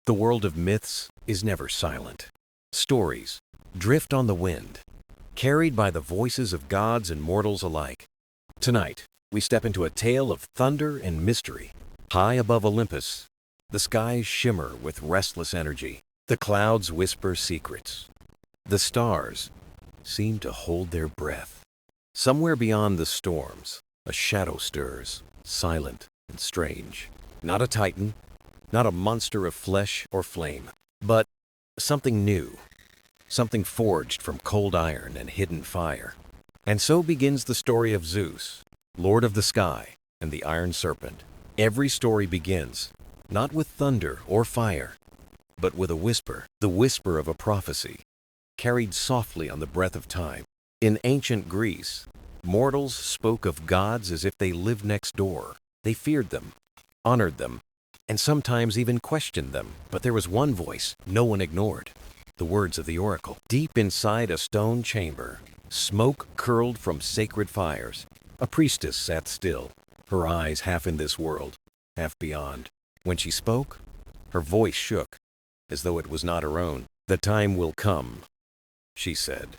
The world of myths is never silent. Stories drift on the wind, carried by the voices of gods and mortals alike. Tonight, we step into a tale of thunder and mystery. High above Olympus, the skies shimmer with restless energy. The clouds whisper secrets. The stars seem to hold their breath. Somewhere beyond the storms, a shadow stirs, silent and strange. Not a titan, not a monster of flesh or flame, but something new, something forged from cold iron and hidden fire. And so begins the story of Zeus, Lord of the Sky, and the Iron Serpent. Every story begins, not with thunder or fire, but with a whisper, the whisper of a prophecy, carried softly on the breath of time. In ancient Greece, mortals spoke of gods as if they lived next door. They feared them, honored them, and sometimes even questioned them. But there was one voice no one ignored, the words of the oracle. Deep inside a stone chamber, smoke curled from sacred fires. A priestess sat still, her eyes half in this world, half beyond. When she spoke, her voice shook, as though it was not her own. "The time will come," she said,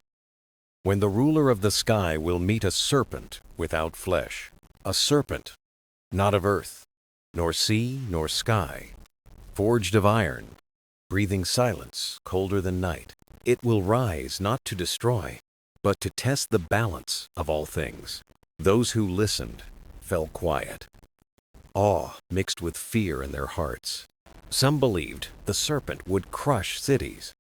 "when the ruler of the sky will meet a serpent without flesh. A serpent, not of earth, nor sea, nor sky, forged of iron, breathing silence colder than night. It will rise not to destroy, but to test the balance of all things." Those who listened fell quiet, awe mixed with fear in their hearts. Some believed the serpent would crush cities.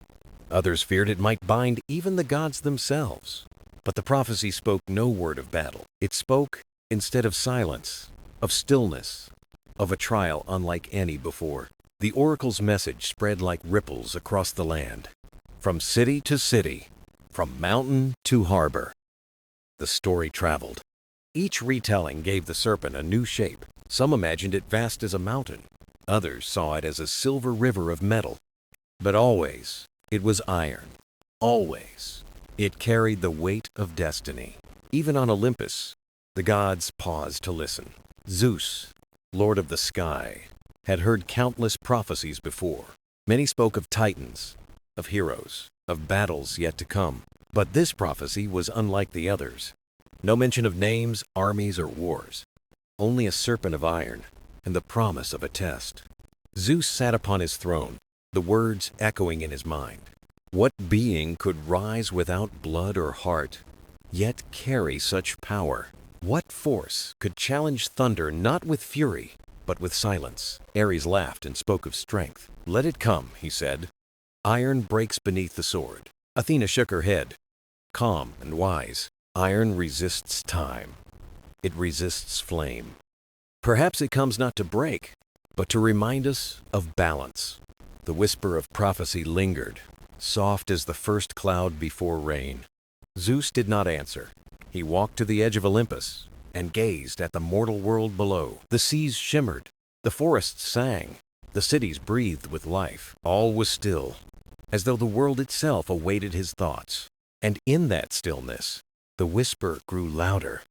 Others feared it might bind even the gods themselves. But the prophecy spoke no word of battle. It spoke, instead of silence, of stillness, of a trial unlike any before. The oracle's message spread like ripples across the land, from city to city, from mountain to harbor. The story traveled. Each retelling gave the serpent a new shape. Some imagined it vast as a mountain. Others saw it as a silver river of metal. But always, it was iron. Always, it carried the weight of destiny. Even on Olympus, the gods paused to listen. Zeus, Lord of the Sky, had heard countless prophecies before. Many spoke of titans, of heroes, of battles yet to come. But this prophecy was unlike the others. No mention of names, armies, or wars. Only a serpent of iron and the promise of a test. Zeus sat upon his throne, the words echoing in his mind. What being could rise without blood or heart, yet carry such power? What force could challenge thunder not with fury, but with silence? Ares laughed and spoke of strength. "Let it come," he said. "Iron breaks beneath the sword." Athena shook her head, calm and wise. "Iron resists time. It resists flame. Perhaps it comes not to break, but to remind us of balance." The whisper of prophecy lingered, soft as the first cloud before rain. Zeus did not answer. He walked to the edge of Olympus and gazed at the mortal world below. The seas shimmered, the forests sang, the cities breathed with life. All was still, as though the world itself awaited his thoughts. And in that stillness, the whisper grew louder.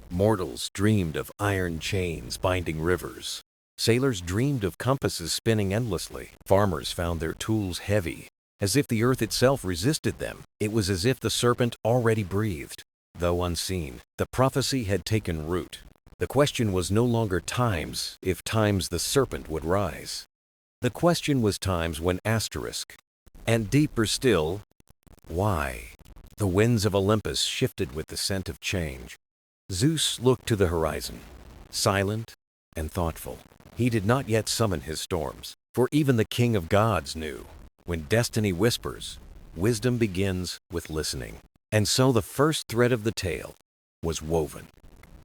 Mortals dreamed of iron chains binding rivers. Sailors dreamed of compasses spinning endlessly. Farmers found their tools heavy, as if the earth itself resisted them. It was as if the serpent already breathed, though unseen. The prophecy had taken root. The question was no longer times, if times the serpent would rise. The question was times when asterisk, and deeper still, why? The winds of Olympus shifted with the scent of change. Zeus looked to the horizon, silent and thoughtful. He did not yet summon his storms, for even the king of gods knew, when destiny whispers, wisdom begins with listening. And so the first thread of the tale was woven.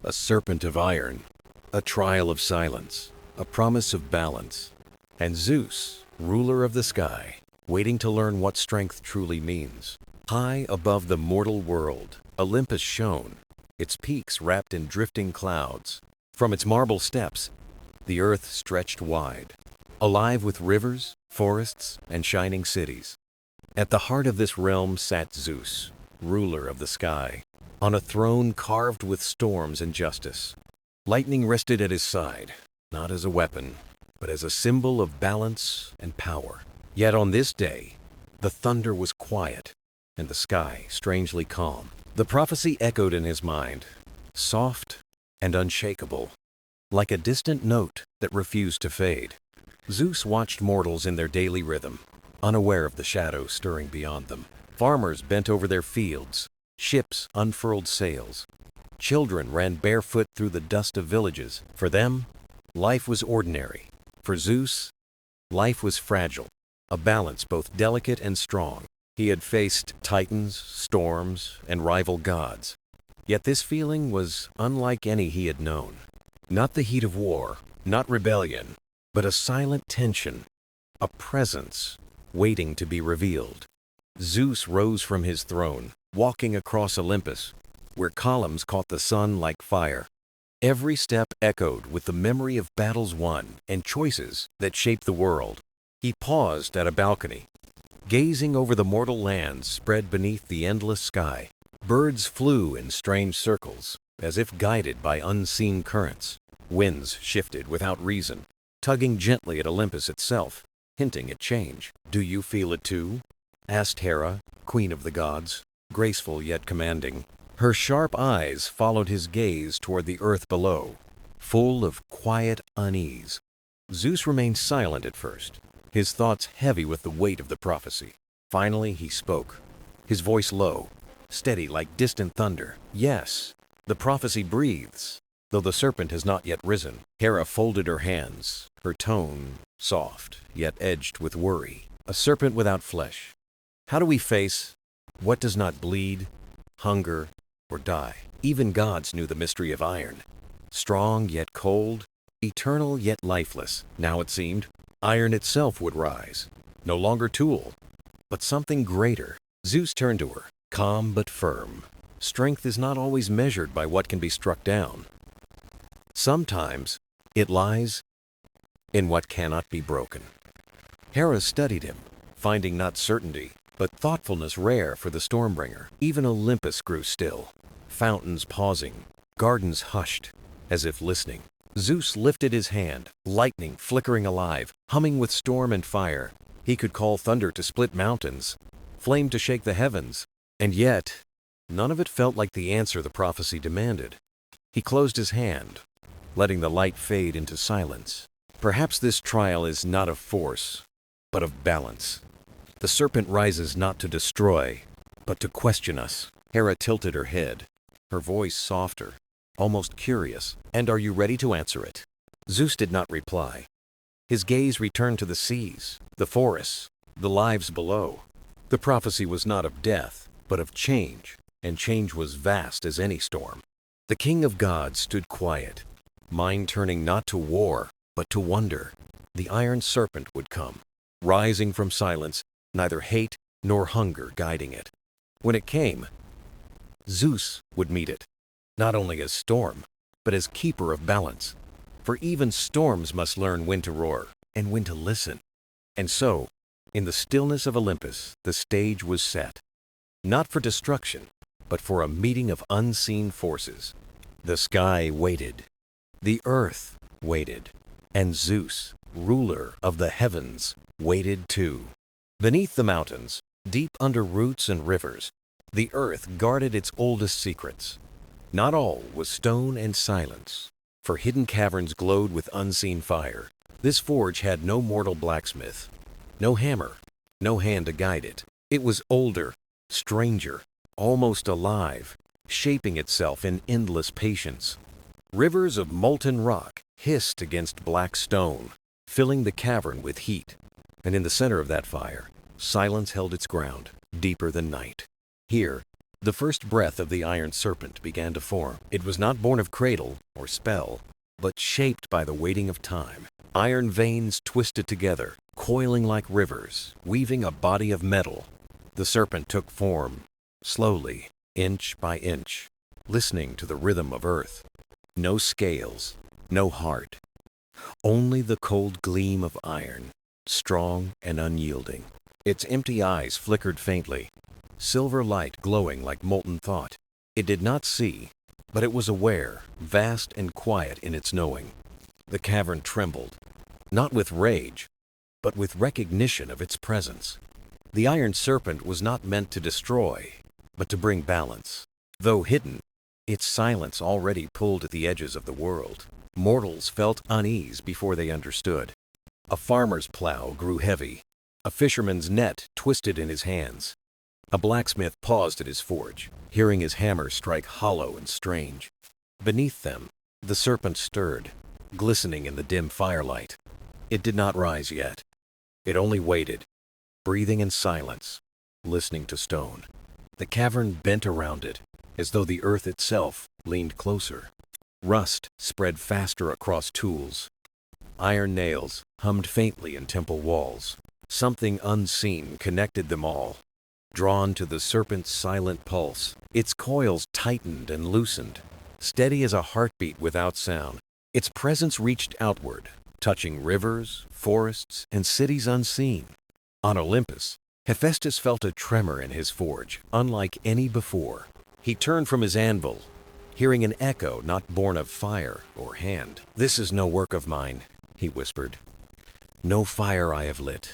A serpent of iron, a trial of silence, a promise of balance, and Zeus, ruler of the sky, waiting to learn what strength truly means. High above the mortal world, Olympus shone, its peaks wrapped in drifting clouds. From its marble steps, the earth stretched wide, alive with rivers, forests, and shining cities. At the heart of this realm sat Zeus, ruler of the sky, on a throne carved with storms and justice. Lightning rested at his side, not as a weapon, but as a symbol of balance and power. Yet on this day, the thunder was quiet and the sky strangely calm. The prophecy echoed in his mind, soft and unshakable, like a distant note that refused to fade. Zeus watched mortals in their daily rhythm, unaware of the shadows stirring beyond them. Farmers bent over their fields, ships unfurled sails. Children ran barefoot through the dust of villages. For them, life was ordinary. For Zeus, life was fragile, a balance both delicate and strong. He had faced titans, storms, and rival gods. Yet this feeling was unlike any he had known. Not the heat of war, not rebellion, but a silent tension, a presence waiting to be revealed. Zeus rose from his throne, walking across Olympus, where columns caught the sun like fire. Every step echoed with the memory of battles won and choices that shaped the world. He paused at a balcony, gazing over the mortal lands spread beneath the endless sky. Birds flew in strange circles, as if guided by unseen currents. Winds shifted without reason, tugging gently at Olympus itself, hinting at change. "Do you feel it too?" asked Hera, queen of the gods, graceful yet commanding. Her sharp eyes followed his gaze toward the earth below, full of quiet unease. Zeus remained silent at first, his thoughts heavy with the weight of the prophecy. Finally he spoke, his voice low, steady like distant thunder. "Yes, the prophecy breathes, though the serpent has not yet risen." Hera folded her hands, her tone soft, yet edged with worry. "A serpent without flesh. How do we face what does not bleed, hunger, or die?" Even gods knew the mystery of iron. Strong yet cold, eternal yet lifeless. Now it seemed, iron itself would rise. No longer tool, but something greater. Zeus turned to her, calm but firm. Strength is not always measured by what can be struck down. Sometimes it lies in what cannot be broken. Hera studied him, finding not certainty, but thoughtfulness rare for the Stormbringer. Even Olympus grew still, fountains pausing, gardens hushed, as if listening. Zeus lifted his hand, lightning flickering alive, humming with storm and fire. He could call thunder to split mountains, flame to shake the heavens, and yet none of it felt like the answer the prophecy demanded. He closed his hand, letting the light fade into silence. Perhaps this trial is not of force, but of balance. The serpent rises not to destroy, but to question us. Hera tilted her head, her voice softer, almost curious. "And are you ready to answer it?" Zeus did not reply. His gaze returned to the seas, the forests, the lives below. The prophecy was not of death, but of change, and change was vast as any storm. The king of gods stood quiet, mind turning not to war, but to wonder. The Iron Serpent would come, rising from silence, neither hate nor hunger guiding it. When it came, Zeus would meet it, not only as storm, but as keeper of balance. For even storms must learn when to roar and when to listen. And so, in the stillness of Olympus, the stage was set, not for destruction, but for a meeting of unseen forces. The sky waited, the earth waited, and Zeus, ruler of the heavens, waited too. Beneath the mountains, deep under roots and rivers, the earth guarded its oldest secrets. Not all was stone and silence, for hidden caverns glowed with unseen fire. This forge had no mortal blacksmith, no hammer, no hand to guide it. It was older, stranger, almost alive, shaping itself in endless patience. Rivers of molten rock hissed against black stone, filling the cavern with heat. And in the center of that fire, silence held its ground, deeper than night. Here, the first breath of the Iron Serpent began to form. It was not born of cradle or spell, but shaped by the waiting of time. Iron veins twisted together, coiling like rivers, weaving a body of metal. The serpent took form, slowly, inch by inch, listening to the rhythm of earth. No scales, no heart, only the cold gleam of iron, strong and unyielding. Its empty eyes flickered faintly, silver light glowing like molten thought. It did not see, but it was aware, vast and quiet in its knowing. The cavern trembled, not with rage, but with recognition of its presence. The Iron Serpent was not meant to destroy, but to bring balance. Though hidden, its silence already pulled at the edges of the world. Mortals felt unease before they understood. A farmer's plow grew heavy. A fisherman's net twisted in his hands. A blacksmith paused at his forge, hearing his hammer strike hollow and strange. Beneath them, the serpent stirred, glistening in the dim firelight. It did not rise yet. It only waited, breathing in silence, listening to stone. The cavern bent around it, as though the earth itself leaned closer. Rust spread faster across tools. Iron nails hummed faintly in temple walls. Something unseen connected them all. Drawn to the serpent's silent pulse, its coils tightened and loosened, steady as a heartbeat without sound. Its presence reached outward, touching rivers, forests, and cities unseen. On Olympus, Hephaestus felt a tremor in his forge, unlike any before. He turned from his anvil, hearing an echo not born of fire or hand. "This is no work of mine," he whispered. "No fire I have lit,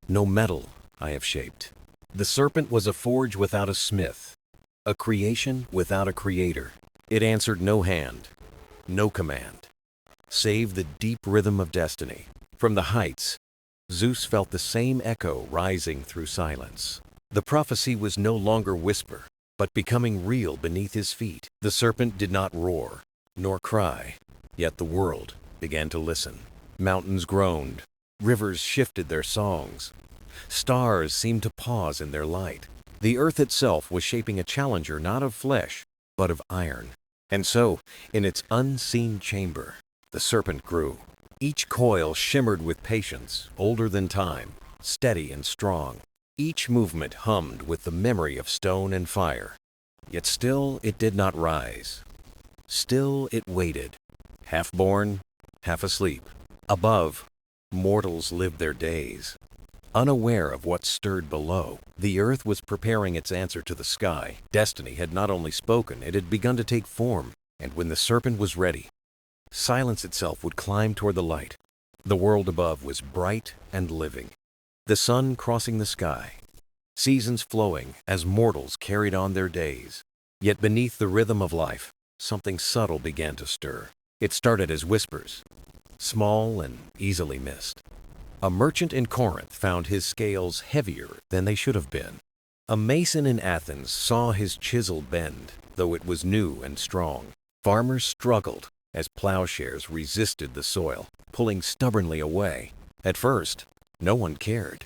no metal I have shaped." The serpent was a forge without a smith, a creation without a creator. It answered no hand, no command, save the deep rhythm of destiny. From the heights, Zeus felt the same echo rising through silence. The prophecy was no longer whisper, but becoming real beneath his feet. The serpent did not roar, nor cry, yet the world began to listen. Mountains groaned, rivers shifted their songs. Stars seemed to pause in their light. The earth itself was shaping a challenger not of flesh, but of iron. And so, in its unseen chamber, the serpent grew. Each coil shimmered with patience, older than time, steady and strong. Each movement hummed with the memory of stone and fire. Yet still it did not rise. Still it waited, half born, half asleep. Above, mortals lived their days, unaware of what stirred below. The earth was preparing its answer to the sky. Destiny had not only spoken, it had begun to take form. And when the serpent was ready, silence itself would climb toward the light. The world above was bright and living. The sun crossing the sky, seasons flowing as mortals carried on their days. Yet beneath the rhythm of life, something subtle began to stir. It started as whispers, small and easily missed. A merchant in Corinth found his scales heavier than they should have been. A mason in Athens saw his chisel bend, though it was new and strong. Farmers struggled as plowshares resisted the soil, pulling stubbornly away. At first, no one cared.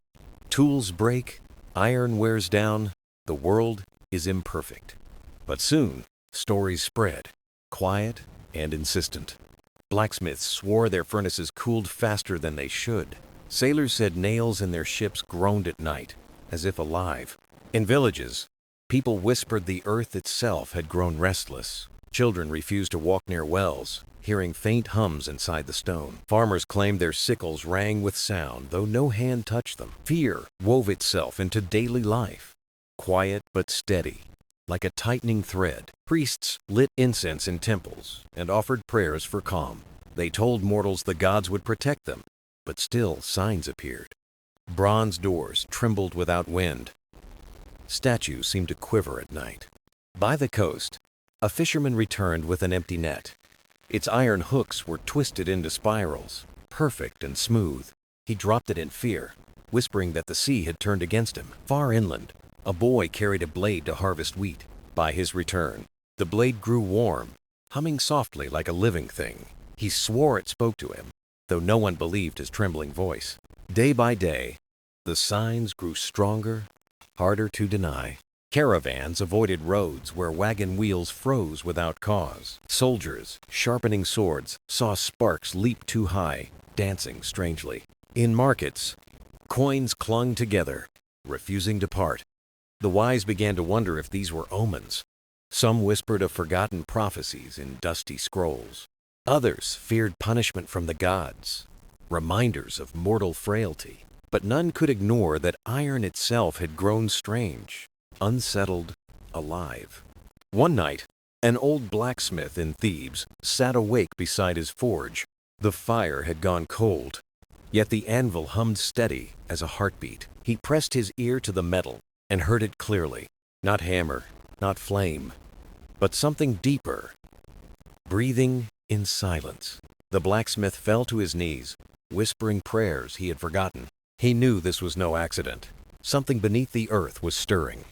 Tools break, iron wears down, the world is imperfect. But soon, stories spread, quiet and insistent. Blacksmiths swore their furnaces cooled faster than they should. Sailors said nails in their ships groaned at night, as if alive. In villages, people whispered the earth itself had grown restless. Children refused to walk near wells, hearing faint hums inside the stone. Farmers claimed their sickles rang with sound, though no hand touched them. Fear wove itself into daily life, quiet but steady, like a tightening thread. Priests lit incense in temples and offered prayers for calm. They told mortals the gods would protect them, but still signs appeared. Bronze doors trembled without wind. Statues seemed to quiver at night. By the coast, a fisherman returned with an empty net. Its iron hooks were twisted into spirals, perfect and smooth. He dropped it in fear, whispering that the sea had turned against him. Far inland, a boy carried a blade to harvest wheat. By his return, the blade grew warm, humming softly like a living thing. He swore it spoke to him, though no one believed his trembling voice. Day by day, the signs grew stronger, harder to deny. Caravans avoided roads where wagon wheels froze without cause. Soldiers, sharpening swords, saw sparks leap too high, dancing strangely. In markets, coins clung together, refusing to part. The wise began to wonder if these were omens. Some whispered of forgotten prophecies in dusty scrolls. Others feared punishment from the gods, reminders of mortal frailty. But none could ignore that iron itself had grown strange, unsettled, alive. One night, an old blacksmith in Thebes sat awake beside his forge. The fire had gone cold, Yet the anvil hummed steady as a heartbeat. He pressed his ear to the metal and heard it clearly. Not hammer, not flame, but something deeper, breathing in silence. The blacksmith fell to his knees, whispering prayers he had forgotten. He knew this was no accident. Something beneath the earth was stirring,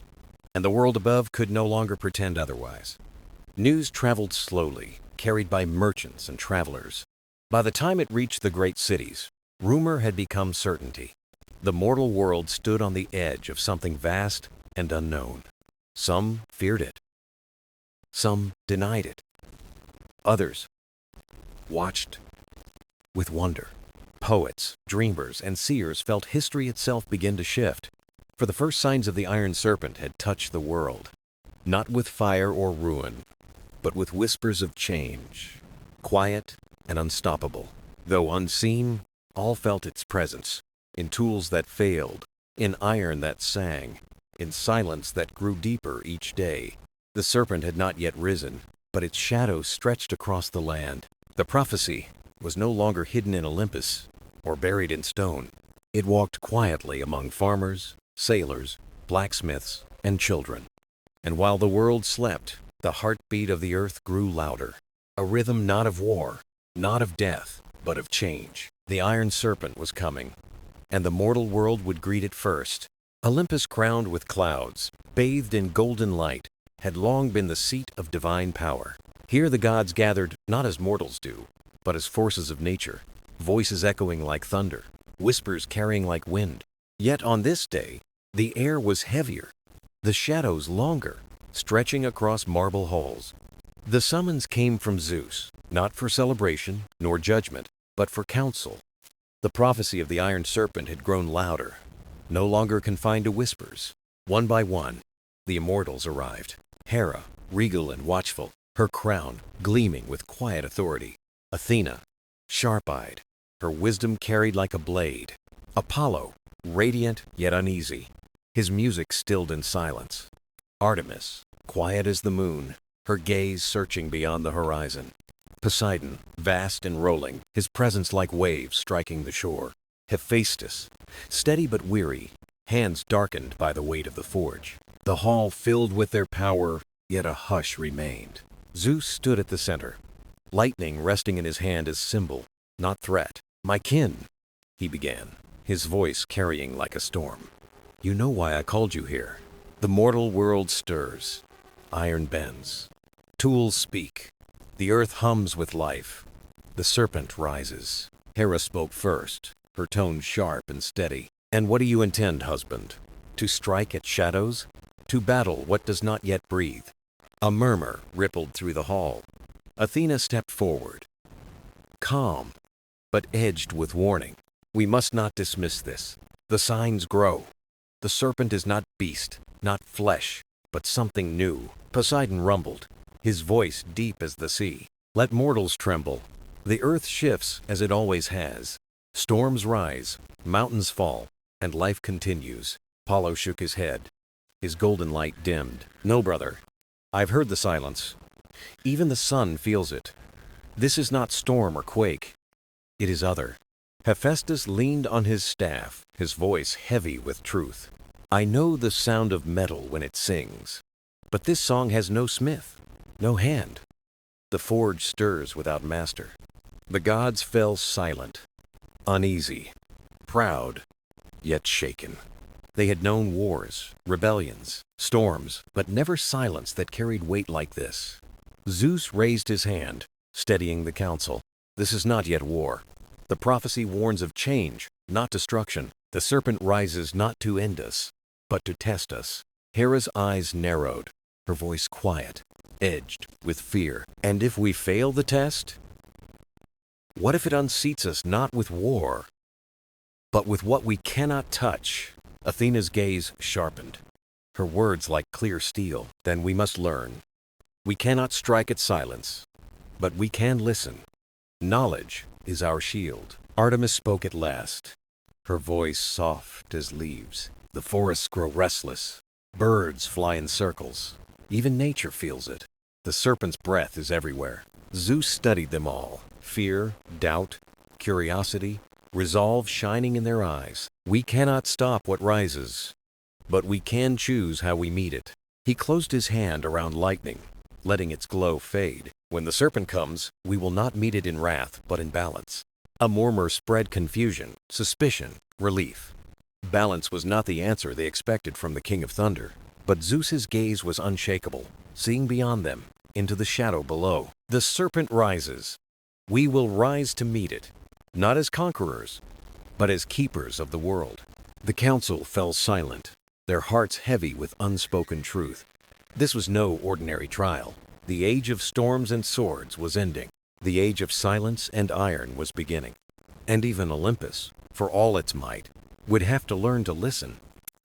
and the world above could no longer pretend otherwise. News traveled slowly, carried by merchants and travelers. By the time it reached the great cities, rumor had become certainty. The mortal world stood on the edge of something vast and unknown. Some feared it. Some denied it. Others watched with wonder. Poets, dreamers, and seers felt history itself begin to shift, for the first signs of the Iron Serpent had touched the world, not with fire or ruin, but with whispers of change, quiet and unstoppable. Though unseen, all felt its presence, in tools that failed, in iron that sang, in silence that grew deeper each day. The serpent had not yet risen, but its shadow stretched across the land. The prophecy was no longer hidden in Olympus or buried in stone. It walked quietly among farmers, sailors, blacksmiths, and children. And while the world slept, the heartbeat of the earth grew louder. A rhythm not of war, not of death, but of change. The Iron Serpent was coming, and the mortal world would greet it first. Olympus, crowned with clouds, bathed in golden light, had long been the seat of divine power. Here the gods gathered not as mortals do, but as forces of nature, voices echoing like thunder, whispers carrying like wind. Yet on this day, the air was heavier, the shadows longer, stretching across marble halls. The summons came from Zeus, not for celebration nor judgment, but for counsel. The prophecy of the Iron Serpent had grown louder, no longer confined to whispers. One by one, the immortals arrived. Hera, regal and watchful, her crown gleaming with quiet authority. Athena, sharp-eyed, her wisdom carried like a blade. Apollo, radiant yet uneasy, his music stilled in silence. Artemis, quiet as the moon, her gaze searching beyond the horizon. Poseidon, vast and rolling, his presence like waves striking the shore. Hephaestus, steady but weary, hands darkened by the weight of the forge. The hall filled with their power, yet a hush remained. Zeus stood at the center, lightning resting in his hand as symbol, not threat. "My kin," he began, his voice carrying like a storm. "You know why I called you here. The mortal world stirs. Iron bends. Tools speak. The earth hums with life. The serpent rises." Hera spoke first, her tone sharp and steady. "And what do you intend, husband? To strike at shadows? To battle what does not yet breathe?" A murmur rippled through the hall. Athena stepped forward, calm, but edged with warning. "We must not dismiss this. The signs grow. The serpent is not beast, not flesh, but something new." Poseidon rumbled, his voice deep as the sea. "Let mortals tremble. The earth shifts as it always has. Storms rise, mountains fall, and life continues." Apollo shook his head, his golden light dimmed. "No, brother. I've heard the silence. Even the sun feels it. This is not storm or quake. It is other." Hephaestus leaned on his staff, his voice heavy with truth. "I know the sound of metal when it sings, but this song has no smith, no hand. The forge stirs without master." The gods fell silent, uneasy, proud, yet shaken. They had known wars, rebellions, storms, but never silence that carried weight like this. Zeus raised his hand, steadying the council. "This is not yet war. The prophecy warns of change, not destruction. The serpent rises not to end us, but to test us." Hera's eyes narrowed, her voice quiet, edged with fear. "And if we fail the test? What if it unseats us not with war, but with what we cannot touch?" Athena's gaze sharpened, her words like clear steel. "Then we must learn. We cannot strike at silence, but we can listen. Knowledge is our shield." Artemis spoke at last, her voice soft as leaves. "The forests grow restless. Birds fly in circles. Even nature feels it. The serpent's breath is everywhere." Zeus studied them all. Fear, doubt, curiosity, resolve shining in their eyes. We cannot stop what rises, but we can choose how we meet it. He closed his hand around lightning, letting its glow fade. When the serpent comes, we will not meet it in wrath, but in balance. A murmur spread: confusion, suspicion, relief. Balance was not the answer they expected from the King of Thunder, but Zeus's gaze was unshakable, seeing beyond them, into the shadow below. The serpent rises. We will rise to meet it, not as conquerors, but as keepers of the world. The council fell silent, their hearts heavy with unspoken truth. This was no ordinary trial. The age of storms and swords was ending. The age of silence and iron was beginning. And even Olympus, for all its might, would have to learn to listen.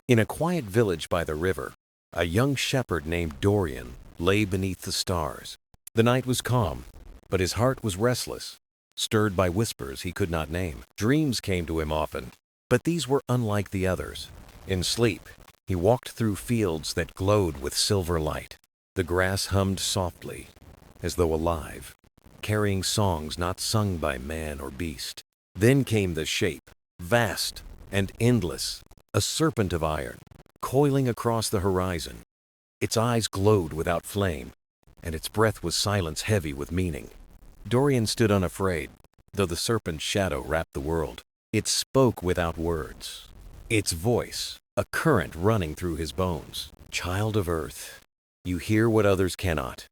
In a quiet village by the river, a young shepherd named Dorian lay beneath the stars. The night was calm, but his heart was restless, stirred by whispers he could not name. Dreams came to him often, but these were unlike the others. In sleep, he walked through fields that glowed with silver light. The grass hummed softly, as though alive, carrying songs not sung by man or beast. Then came the shape, vast and endless, a serpent of iron, coiling across the horizon. Its eyes glowed without flame, and its breath was silence heavy with meaning. Dorian stood unafraid, though the serpent's shadow wrapped the world. It spoke without words. Its voice, a current running through his bones. Child of earth, you hear what others cannot.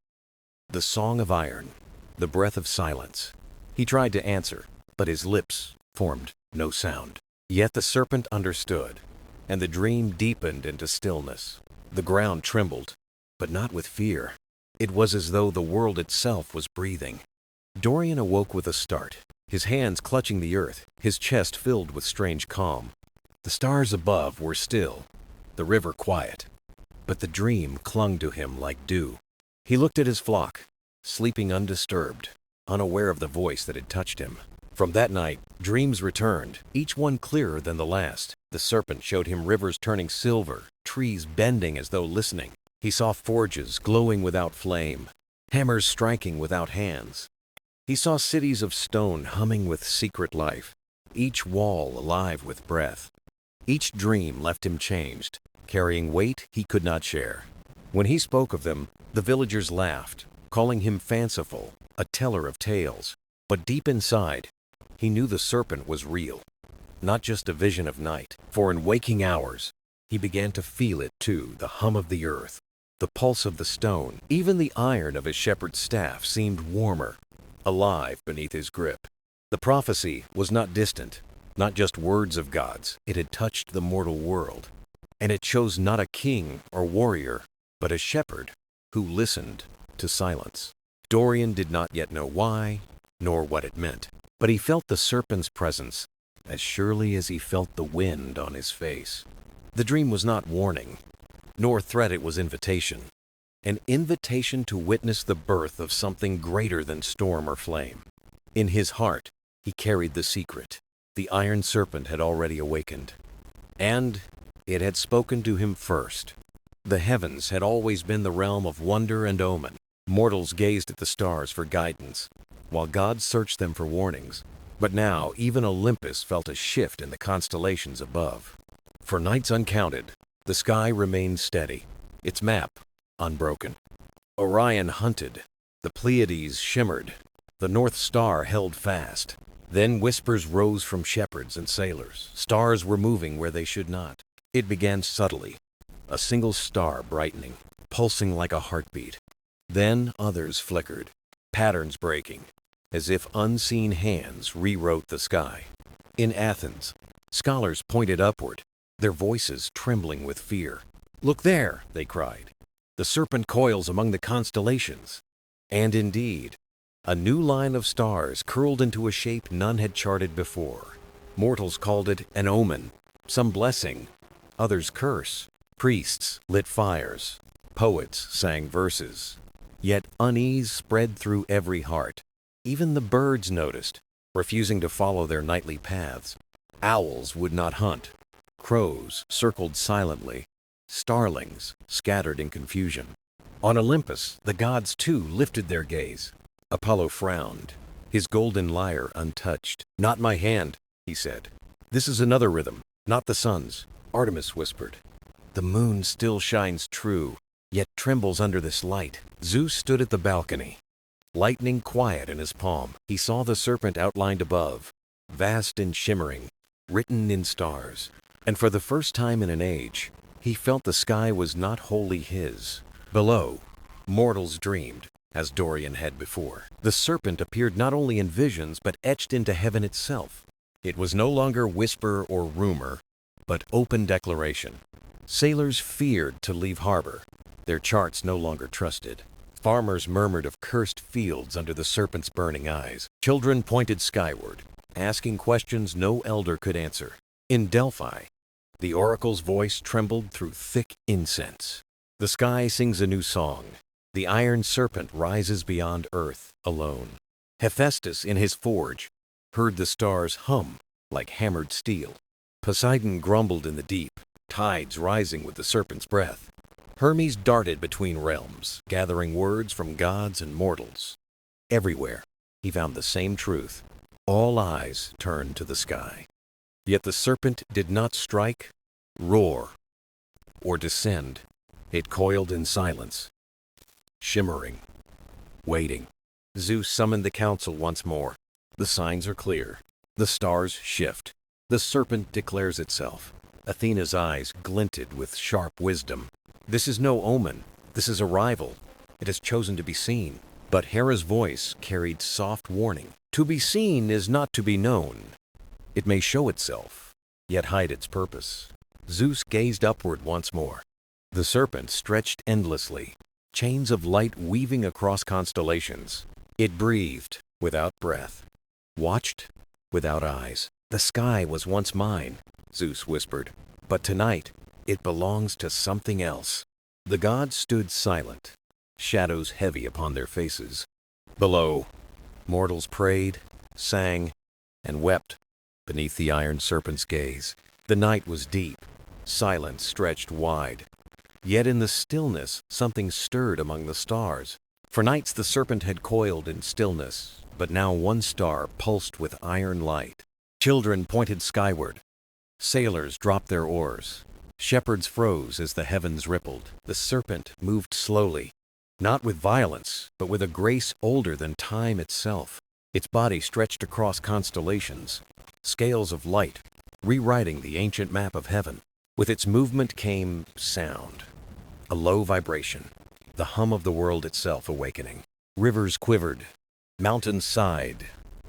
The song of iron, the breath of silence. He tried to answer, but his lips formed no sound. Yet the serpent understood, and the dream deepened into stillness. The ground trembled, but not with fear. It was as though the world itself was breathing. Dorian awoke with a start, his hands clutching the earth, his chest filled with strange calm. The stars above were still, the river quiet, but the dream clung to him like dew. He looked at his flock, sleeping undisturbed, unaware of the voice that had touched him. From that night, dreams returned, each one clearer than the last. The serpent showed him rivers turning silver, trees bending as though listening. He saw forges glowing without flame, hammers striking without hands. He saw cities of stone humming with secret life, each wall alive with breath. Each dream left him changed, carrying weight he could not share. When he spoke of them, the villagers laughed, calling him fanciful, a teller of tales. But deep inside, he knew the serpent was real, not just a vision of night. For in waking hours, he began to feel it too, the hum of the earth, the pulse of the stone. Even the iron of his shepherd's staff seemed warmer, alive beneath his grip. The prophecy was not distant, not just words of gods. It had touched the mortal world, and it chose not a king or warrior, but a shepherd who listened to silence. Dorian did not yet know why, nor what it meant, but he felt the serpent's presence as surely as he felt the wind on his face. The dream was not warning, nor threat. It was invitation. An invitation to witness the birth of something greater than storm or flame. In his heart, he carried the secret. The Iron Serpent had already awakened, and it had spoken to him first. The heavens had always been the realm of wonder and omen. Mortals gazed at the stars for guidance, while gods searched them for warnings. But now even Olympus felt a shift in the constellations above. For nights uncounted, the sky remained steady, its map unbroken. Orion hunted, the Pleiades shimmered, the North Star held fast. Then whispers rose from shepherds and sailors. Stars were moving where they should not. It began subtly, a single star brightening, pulsing like a heartbeat. Then others flickered, patterns breaking, as if unseen hands rewrote the sky. In Athens, scholars pointed upward, their voices trembling with fear. "Look there," they cried. "The serpent coils among the constellations." And indeed, a new line of stars curled into a shape none had charted before. Mortals called it an omen, some blessing, others curse. Priests lit fires, poets sang verses. Yet unease spread through every heart. Even the birds noticed, refusing to follow their nightly paths. Owls would not hunt. Crows circled silently. Starlings scattered in confusion. On Olympus, the gods too lifted their gaze. Apollo frowned, his golden lyre untouched. "Not my hand," he said. "This is another rhythm, not the sun's," Artemis whispered. "The moon still shines true, yet trembles under this light." Zeus stood at the balcony, lightning quiet in his palm. He saw the serpent outlined above, vast and shimmering, written in stars. And for the first time in an age, he felt the sky was not wholly his. Below, mortals dreamed, as Dorian had before. The serpent appeared not only in visions, but etched into heaven itself. It was no longer whisper or rumor, but open declaration. Sailors feared to leave harbor, their charts no longer trusted. Farmers murmured of cursed fields under the serpent's burning eyes. Children pointed skyward, asking questions no elder could answer. In Delphi, the oracle's voice trembled through thick incense. The sky sings a new song. The Iron Serpent rises beyond earth alone. Hephaestus, in his forge, heard the stars hum like hammered steel. Poseidon grumbled in the deep, tides rising with the serpent's breath. Hermes darted between realms, gathering words from gods and mortals. Everywhere, he found the same truth. All eyes turned to the sky. Yet the serpent did not strike, roar, or descend. It coiled in silence, shimmering, waiting. Zeus summoned the council once more. The signs are clear. The stars shift. The serpent declares itself. Athena's eyes glinted with sharp wisdom. This is no omen. This is a rival. It has chosen to be seen. But Hera's voice carried soft warning. To be seen is not to be known. It may show itself, yet hide its purpose. Zeus gazed upward once more. The serpent stretched endlessly, chains of light weaving across constellations. It breathed without breath, watched without eyes. "The sky was once mine," Zeus whispered, "but tonight it belongs to something else." The gods stood silent, shadows heavy upon their faces. Below, mortals prayed, sang, and wept beneath the Iron Serpent's gaze. The night was deep, silence stretched wide. Yet in the stillness, something stirred among the stars. For nights the serpent had coiled in stillness, but now one star pulsed with iron light. Children pointed skyward. Sailors dropped their oars. Shepherds froze as the heavens rippled. The serpent moved slowly, not with violence, but with a grace older than time itself. Its body stretched across constellations, scales of light, rewriting the ancient map of heaven. With its movement came sound, a low vibration, the hum of the world itself awakening. Rivers quivered, mountains sighed,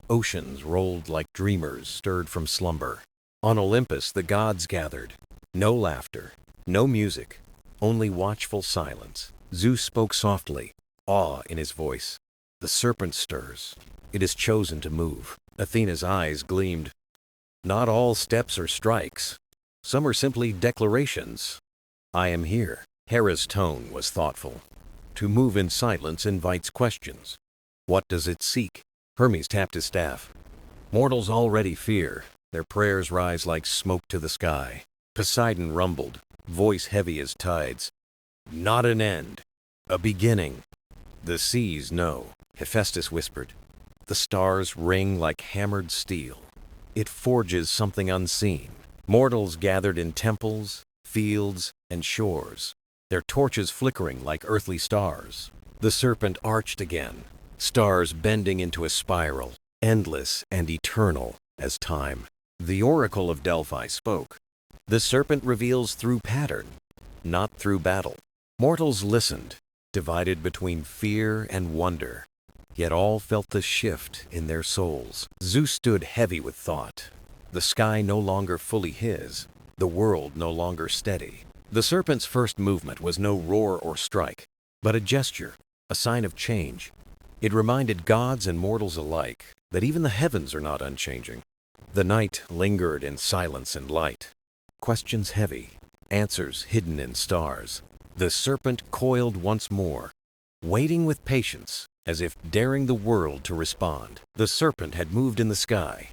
oceans rolled like dreamers stirred from slumber. On Olympus the gods gathered. No laughter, no music, only watchful silence. Zeus spoke softly, awe in his voice. "The serpent stirs. It has chosen to move." Athena's eyes gleamed. "Not all steps are strikes. Some are simply declarations. I am here." Hera's tone was thoughtful. To move in silence invites questions. What does it seek? Hermes tapped his staff. "Mortals already fear. Their prayers rise like smoke to the sky." Poseidon rumbled, voice heavy as tides. "Not an end. A beginning. The seas know." Hephaestus whispered. "The stars ring like hammered steel. It forges something unseen." Mortals gathered in temples, fields, and shores, their torches flickering like earthly stars. The serpent arched again, stars bending into a spiral, endless and eternal as time. The oracle of Delphi spoke. "The serpent reveals through pattern, not through battle." Mortals listened, divided between fear and wonder, yet all felt the shift in their souls. Zeus stood heavy with thought. The sky no longer fully his, the world no longer steady. The serpent's first movement was no roar or strike, but a gesture, a sign of change. It reminded gods and mortals alike that even the heavens are not unchanging. The night lingered in silence and light. Questions heavy, answers hidden in stars. The serpent coiled once more, waiting with patience, as if daring the world to respond. The serpent had moved in the sky,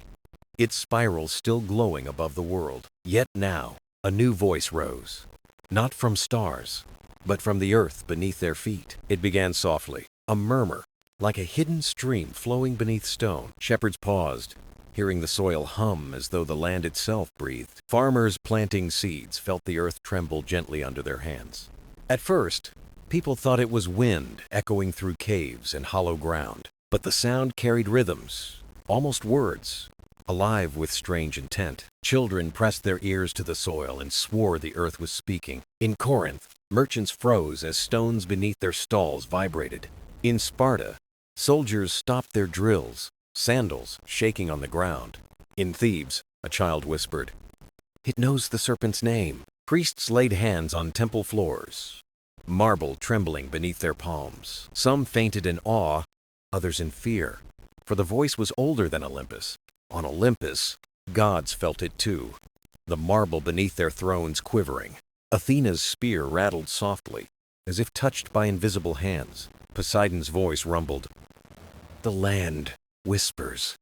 its spiral still glowing above the world. Yet now, a new voice rose, not from stars, but from the earth beneath their feet. It began softly, a murmur, like a hidden stream flowing beneath stone. Shepherds paused, hearing the soil hum as though the land itself breathed. Farmers planting seeds felt the earth tremble gently under their hands. At first, people thought it was wind echoing through caves and hollow ground, but the sound carried rhythms, almost words, alive with strange intent. Children pressed their ears to the soil and swore the earth was speaking. In Corinth, merchants froze as stones beneath their stalls vibrated. In Sparta, soldiers stopped their drills, sandals shaking on the ground. In Thebes, a child whispered, "It knows the serpent's name." Priests laid hands on temple floors, marble trembling beneath their palms. Some fainted in awe, others in fear, for the voice was older than Olympus. On Olympus, gods felt it too, the marble beneath their thrones quivering. Athena's spear rattled softly, as if touched by invisible hands. Poseidon's voice rumbled, "The land whispers.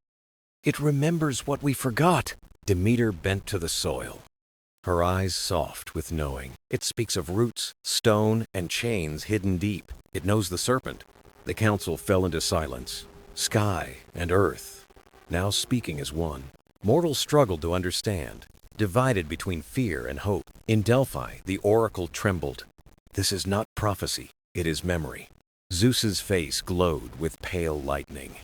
It remembers what we forgot." Demeter bent to the soil, her eyes soft with knowing. It speaks of roots, stone, and chains hidden deep. It knows the serpent. The council fell into silence. Sky and earth, now speaking as one. Mortals struggled to understand, divided between fear and hope. In Delphi, the oracle trembled. This is not prophecy, it is memory. Zeus's face glowed with pale lightning.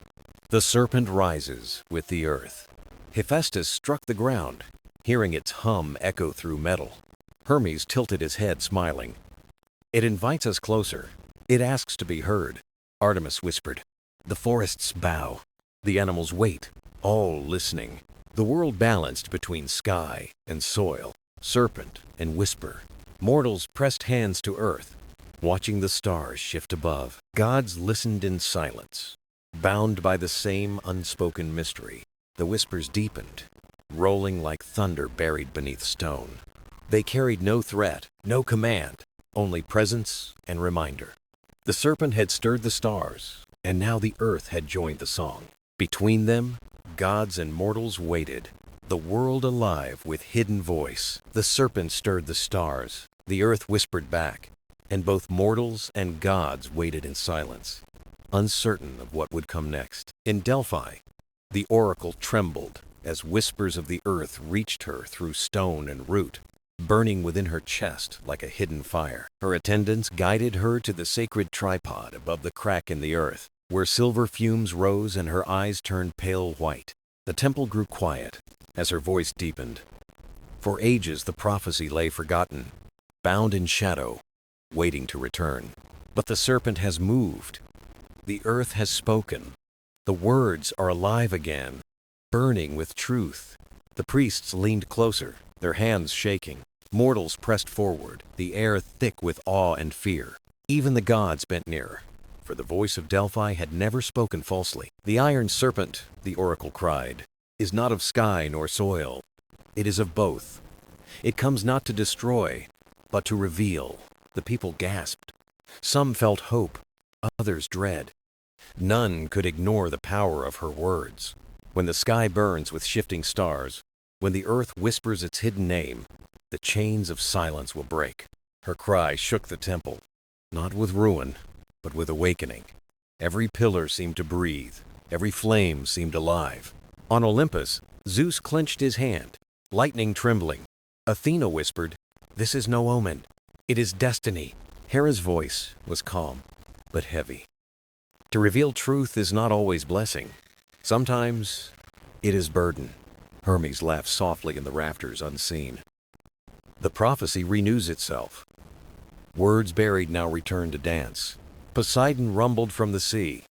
The serpent rises with the earth. Hephaestus struck the ground, hearing its hum echo through metal. Hermes tilted his head, smiling. It invites us closer. It asks to be heard. Artemis whispered. The forests bow. The animals wait, all listening. The world balanced between sky and soil, serpent and whisper. Mortals pressed hands to earth, watching the stars shift above. Gods listened in silence, bound by the same unspoken mystery. The whispers deepened, rolling like thunder buried beneath stone. They carried no threat, no command, only presence and reminder. The serpent had stirred the stars, and now the earth had joined the song. Between them, gods and mortals waited, the world alive with hidden voice. The serpent stirred the stars, the earth whispered back, and both mortals and gods waited in silence, uncertain of what would come next. In Delphi, the oracle trembled as whispers of the earth reached her through stone and root, burning within her chest like a hidden fire. Her attendants guided her to the sacred tripod above the crack in the earth, where silver fumes rose and her eyes turned pale white. The temple grew quiet as her voice deepened. For ages the prophecy lay forgotten, bound in shadow, waiting to return. But the serpent has moved. The earth has spoken. The words are alive again, burning with truth. The priests leaned closer, their hands shaking. Mortals pressed forward, the air thick with awe and fear. Even the gods bent nearer, for the voice of Delphi had never spoken falsely. The Iron Serpent, the oracle cried, is not of sky nor soil. It is of both. It comes not to destroy, but to reveal. The people gasped. Some felt hope, others dread. None could ignore the power of her words. When the sky burns with shifting stars, when the earth whispers its hidden name, the chains of silence will break. Her cry shook the temple, not with ruin, but with awakening. Every pillar seemed to breathe, every flame seemed alive. On Olympus, Zeus clenched his hand, lightning trembling. Athena whispered, "This is no omen. It is destiny." Hera's voice was calm, but heavy. To reveal truth is not always blessing. Sometimes it is burden. Hermes laughed softly in the rafters unseen. The prophecy renews itself. Words buried now return to dance. Poseidon rumbled from the sea.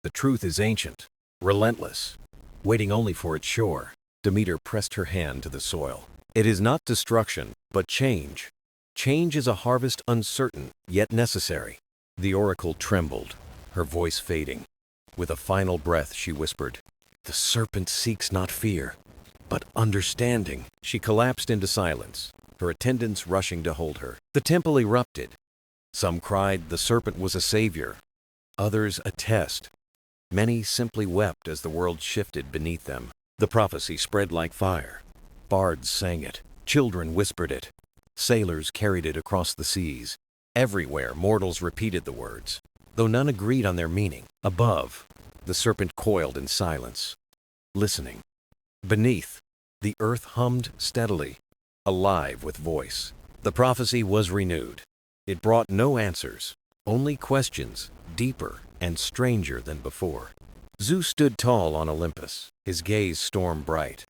The truth is ancient, relentless, waiting only for its shore. Demeter pressed her hand to the soil. It is not destruction, but change. Change is a harvest uncertain, yet necessary. The oracle trembled, her voice fading. With a final breath, she whispered, "The serpent seeks not fear, but understanding." She collapsed into silence, her attendants rushing to hold her. The temple erupted. Some cried the serpent was a savior, others a test. Many simply wept as the world shifted beneath them. The prophecy spread like fire. Bards sang it, children whispered it, sailors carried it across the seas. Everywhere mortals repeated the words, though none agreed on their meaning. Above, the serpent coiled in silence, listening. Beneath, the earth hummed steadily, alive with voice. The prophecy was renewed. It brought no answers, only questions, deeper and stranger than before. Zeus stood tall on Olympus, his gaze storm bright.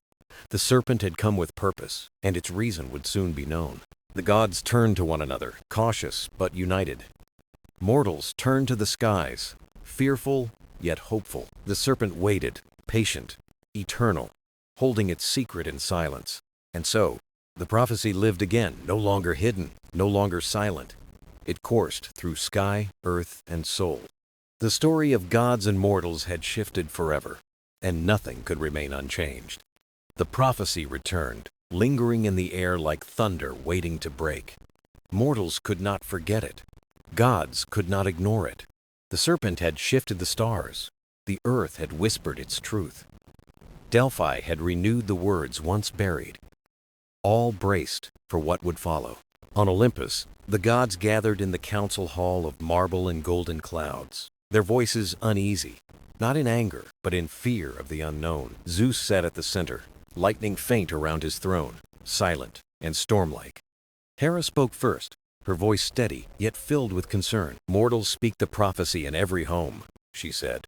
The serpent had come with purpose, and its reason would soon be known. The gods turned to one another, cautious but united. Mortals turned to the skies, fearful yet hopeful. The serpent waited, patient, eternal, holding its secret in silence. And so, the prophecy lived again, no longer hidden, no longer silent. It coursed through sky, earth, and soul. The story of gods and mortals had shifted forever, and nothing could remain unchanged. The prophecy returned, lingering in the air like thunder waiting to break. Mortals could not forget it. Gods could not ignore it. The serpent had shifted the stars. The earth had whispered its truth. Delphi had renewed the words once buried. All braced for what would follow. On Olympus, the gods gathered in the council hall of marble and golden clouds, their voices uneasy, not in anger, but in fear of the unknown. Zeus sat at the center, lightning faint around his throne, silent and storm-like. Hera spoke first, her voice steady, yet filled with concern. "Mortals speak the prophecy in every home," she said.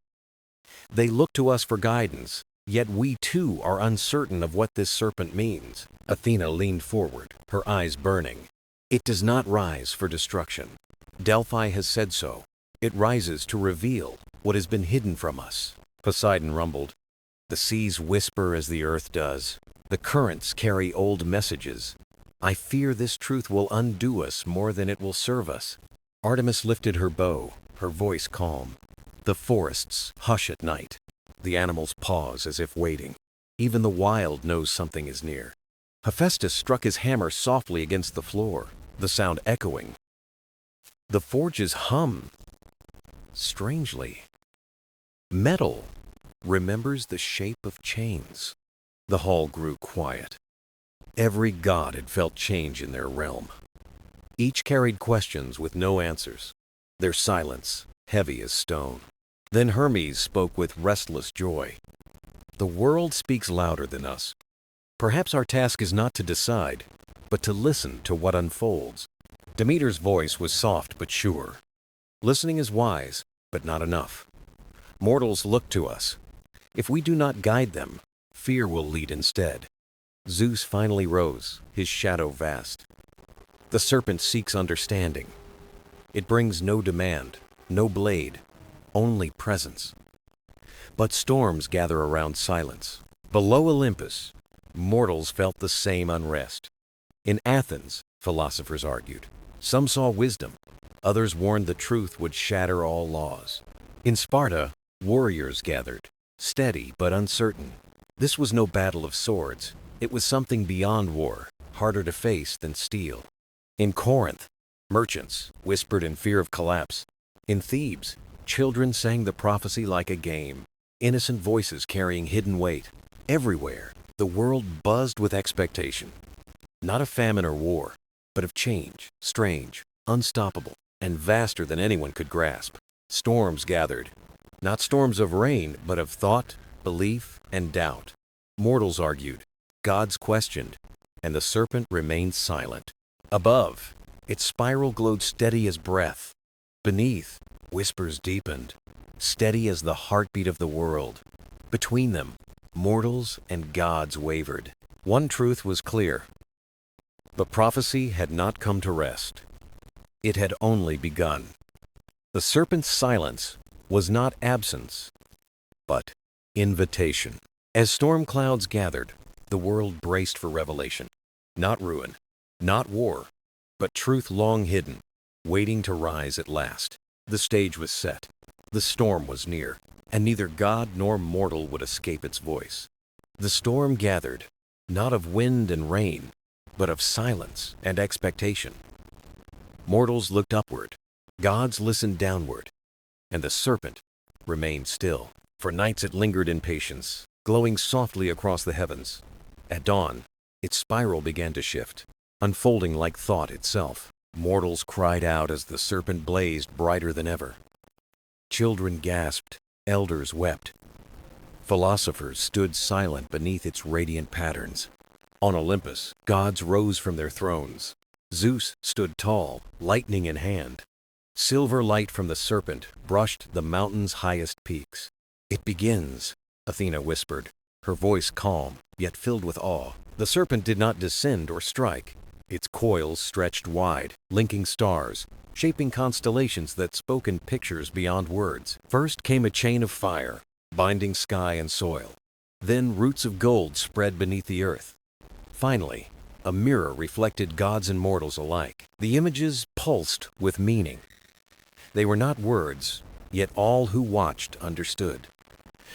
"They look to us for guidance, yet we too are uncertain of what this serpent means." Athena leaned forward, her eyes burning. "It does not rise for destruction. Delphi has said so. It rises to reveal what has been hidden from us." Poseidon rumbled. "The seas whisper as the earth does. The currents carry old messages. I fear this truth will undo us more than it will serve us." Artemis lifted her bow, her voice calm. "The forests hush at night. The animals pause as if waiting. Even the wild knows something is near." Hephaestus struck his hammer softly against the floor, the sound echoing. The forges hum. Strangely. Metal remembers the shape of chains. The hall grew quiet. Every god had felt change in their realm. Each carried questions with no answers, their silence heavy as stone. Then Hermes spoke with restless joy. "The world speaks louder than us. Perhaps our task is not to decide, but to listen to what unfolds." Demeter's voice was soft but sure. "Listening is wise, but not enough. Mortals look to us. If we do not guide them, fear will lead instead." Zeus finally rose, his shadow vast. "The serpent seeks understanding. It brings no demand, no blade, only presence." But storms gather around silence. Below Olympus, mortals felt the same unrest. In Athens, philosophers argued. Some saw wisdom. Others warned the truth would shatter all laws. In Sparta, warriors gathered, steady but uncertain. This was no battle of swords. It was something beyond war, harder to face than steel. In Corinth, merchants whispered in fear of collapse. In Thebes, children sang the prophecy like a game, innocent voices carrying hidden weight. Everywhere, the world buzzed with expectation. Not of famine or war, but of change, strange, unstoppable, and vaster than anyone could grasp. Storms gathered, not storms of rain, but of thought, belief, and doubt. Mortals argued, gods questioned, and the serpent remained silent. Above, its spiral glowed steady as breath. Beneath, whispers deepened, steady as the heartbeat of the world. Between them, mortals and gods wavered. One truth was clear. The prophecy had not come to rest. It had only begun. The serpent's silence was not absence, but invitation. As storm clouds gathered, the world braced for revelation. Not ruin, not war, but truth long hidden, waiting to rise at last. The stage was set. The storm was near, and neither god nor mortal would escape its voice. The storm gathered, not of wind and rain, but of silence and expectation. Mortals looked upward, gods listened downward, and the serpent remained still. For nights it lingered in patience, glowing softly across the heavens. At dawn, its spiral began to shift, unfolding like thought itself. Mortals cried out as the serpent blazed brighter than ever. Children gasped, elders wept. Philosophers stood silent beneath its radiant patterns. On Olympus, gods rose from their thrones. Zeus stood tall, lightning in hand. Silver light from the serpent brushed the mountain's highest peaks. "It begins," Athena whispered, her voice calm, yet filled with awe. The serpent did not descend or strike. Its coils stretched wide, linking stars, shaping constellations that spoke in pictures beyond words. First came a chain of fire, binding sky and soil. Then roots of gold spread beneath the earth. Finally, a mirror reflected gods and mortals alike. The images pulsed with meaning. They were not words, yet all who watched understood.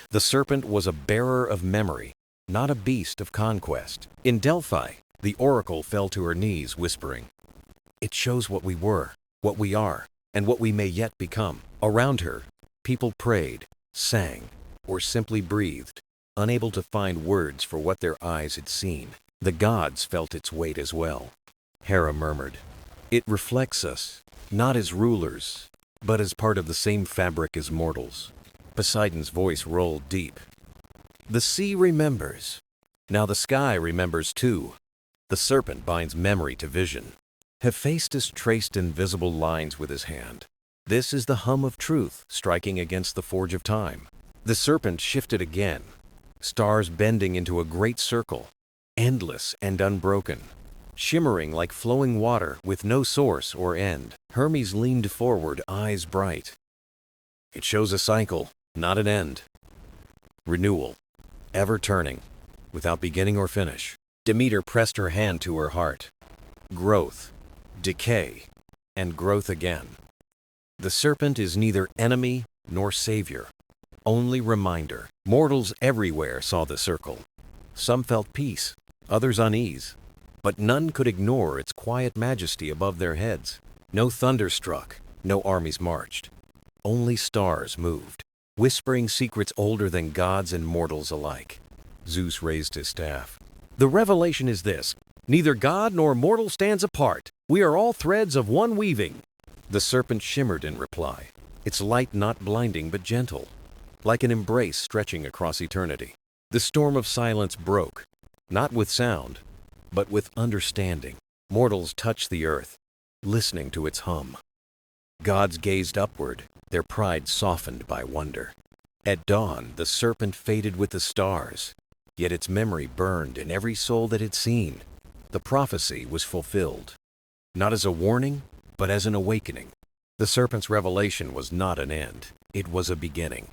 The serpent was a bearer of memory, not a beast of conquest. In Delphi, the oracle fell to her knees, whispering, "It shows what we were, what we are, and what we may yet become." Around her, people prayed, sang, or simply breathed, unable to find words for what their eyes had seen. The gods felt its weight as well. Hera murmured, "It reflects us, not as rulers, but as part of the same fabric as mortals." Poseidon's voice rolled deep. "The sea remembers. Now the sky remembers too." The serpent binds memory to vision. Hephaestus traced invisible lines with his hand. This is the hum of truth striking against the forge of time. The serpent shifted again, stars bending into a great circle, endless and unbroken, shimmering like flowing water with no source or end. Hermes leaned forward, eyes bright. "It shows a cycle, not an end. Renewal, ever turning, without beginning or finish." Demeter pressed her hand to her heart. Growth, decay, and growth again. The serpent is neither enemy nor savior, only reminder. Mortals everywhere saw the circle. Some felt peace, others unease, but none could ignore its quiet majesty above their heads. No thunder struck, no armies marched. Only stars moved, whispering secrets older than gods and mortals alike. Zeus raised his staff. "The revelation is this: neither god nor mortal stands apart. We are all threads of one weaving." The serpent shimmered in reply, its light not blinding but gentle, like an embrace stretching across eternity. The storm of silence broke, not with sound, but with understanding. Mortals touched the earth, listening to its hum. Gods gazed upward, their pride softened by wonder. At dawn, the serpent faded with the stars, yet its memory burned in every soul that had seen. The prophecy was fulfilled, not as a warning, but as an awakening. The serpent's revelation was not an end, it was a beginning.